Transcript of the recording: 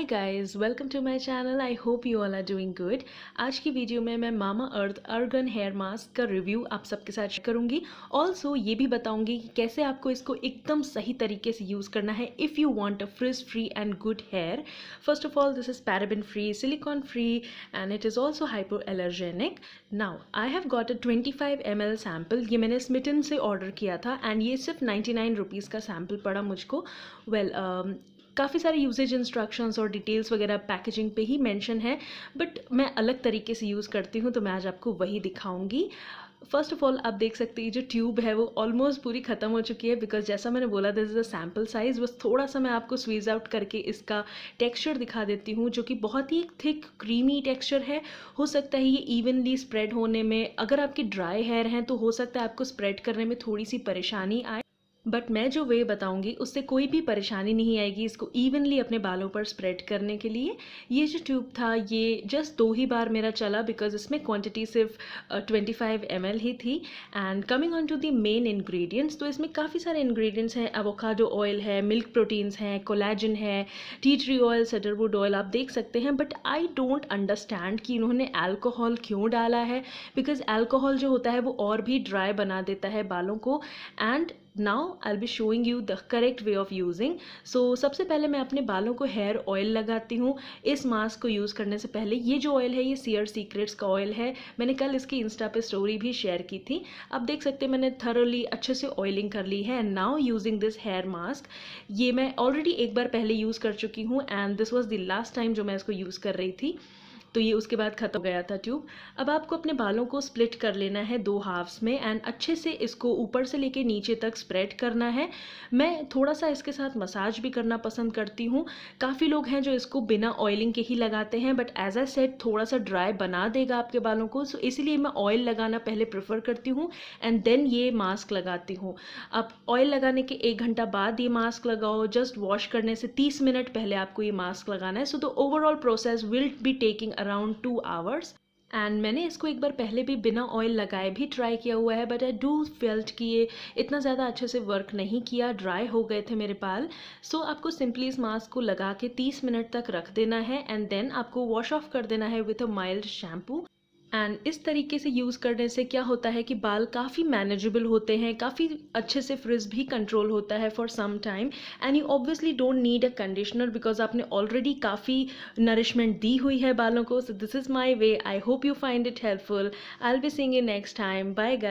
Hi guys, welcome to my channel. I hope you all are doing good. आज की video में मैं Mamaearth argan hair mask का review आप सबके साथ शेयर करूंगी। ऑल्सो ये भी बताऊंगी कि कैसे आपको इसको एकदम सही तरीके से यूज़ करना है if you want a frizz free and good hair. First of all, this is paraben free, silicone free and it is also hypoallergenic. Now I have got a 25 ml sample. ये मैंने Smitten से order किया था and ये सिर्फ 99 rupees का sample पड़ा मुझको। काफ़ी सारे यूसेज इंस्ट्रक्शंस और डिटेल्स वगैरह पैकेजिंग पे ही मेंशन है, बट मैं अलग तरीके से यूज़ करती हूँ तो मैं आज आपको वही दिखाऊंगी। फर्स्ट ऑफ ऑल, आप देख सकते हैं जो ट्यूब है वो ऑलमोस्ट पूरी ख़त्म हो चुकी है, बिकॉज जैसा मैंने बोला this is a sample size. बस थोड़ा सा मैं आपको स्वीज आउट करके इसका टेक्सचर दिखा देती हूँ, जो कि बहुत ही थिक क्रीमी टेक्सचर है। हो सकता है ये इवनली स्प्रेड होने में, अगर आपके ड्राई हेयर हैं तो हो सकता है आपको स्प्रेड करने में थोड़ी सी परेशानी आए, बट मैं जो वे बताऊंगी उससे कोई भी परेशानी नहीं आएगी इसको इवनली अपने बालों पर स्प्रेड करने के लिए। ये जो ट्यूब था ये जस्ट 2 ही बार मेरा चला, बिकॉज इसमें क्वांटिटी सिर्फ 25 ml ही थी। And coming on to the main ingredients, तो इसमें काफ़ी सारे इंग्रेडिएंट्स हैं। एवोकाडो ऑयल है, मिल्क प्रोटीन्स हैं, कोलेजन है, tea tree oil, sandalwood oil आप देख सकते हैं। बट आई डोंट अंडरस्टैंड कि इन्होंने अल्कोहल क्यों डाला है, बिकॉज अल्कोहल जो होता है वो और भी ड्राई बना देता है बालों को। And now I be showing you the correct way of using. So सबसे पहले मैं अपने बालों को हेयर ऑयल लगाती हूँ। इस मास्क को यूज़ करने से पहले ये जो ऑयल है ये सियर सीक्रेट्स का ऑयल है। मैंने कल इसकी इंस्टा पे स्टोरी भी शेयर की थी। आप देख सकते हैं मैंने थरोली अच्छे से ऑयलिंग कर ली है। And now using this hair mask, ये मैं ऑलरेडी एक बार पहले यूज़ कर चुकी हूँ and this was the last time जो मैं इसको यूज़ कर रही थी, तो ये उसके बाद ख़त्म हो गया था ट्यूब। अब आपको अपने बालों को स्प्लिट कर लेना है 2 हाफ्स में एंड अच्छे से इसको ऊपर से लेके नीचे तक स्प्रेड करना है। मैं थोड़ा सा इसके साथ मसाज भी करना पसंद करती हूँ। काफ़ी लोग हैं जो इसको बिना ऑयलिंग के ही लगाते हैं, बट एज आई सेड थोड़ा सा ड्राई बना देगा आपके बालों को, सो इसीलिए मैं ऑयल लगाना पहले प्रेफर करती हूँ एंड देन ये मास्क लगाती हूँ। अब ऑयल लगाने के 1 घंटा बाद ये मास्क लगाओ। जस्ट वॉश करने से 30 मिनट पहले आपको ये मास्क लगाना है। So the overall process will be taking around 2 hours. And मैंने इसको एक बार पहले भी बिना ऑयल लगाए भी ट्राई किया हुआ है, बट आई डू फेल्ट कि ये इतना ज़्यादा अच्छे से वर्क नहीं किया, ड्राई हो गए थे मेरे बाल। सो आपको सिंपली इस मास्क को लगा के 30 मिनट तक रख देना है एंड देन आपको वॉश ऑफ कर देना है with a mild shampoo. And इस तरीके से यूज़ करने से क्या होता है कि बाल काफ़ी मैनेजेबल होते हैं, काफ़ी अच्छे से फ्रिज भी कंट्रोल होता है for some time. And you obviously don't need a conditioner, because आपने ऑलरेडी काफ़ी नरिशमेंट दी हुई है बालों को। So this is my way. I hope you find it helpful. I will be seeing you next time. Bye guys.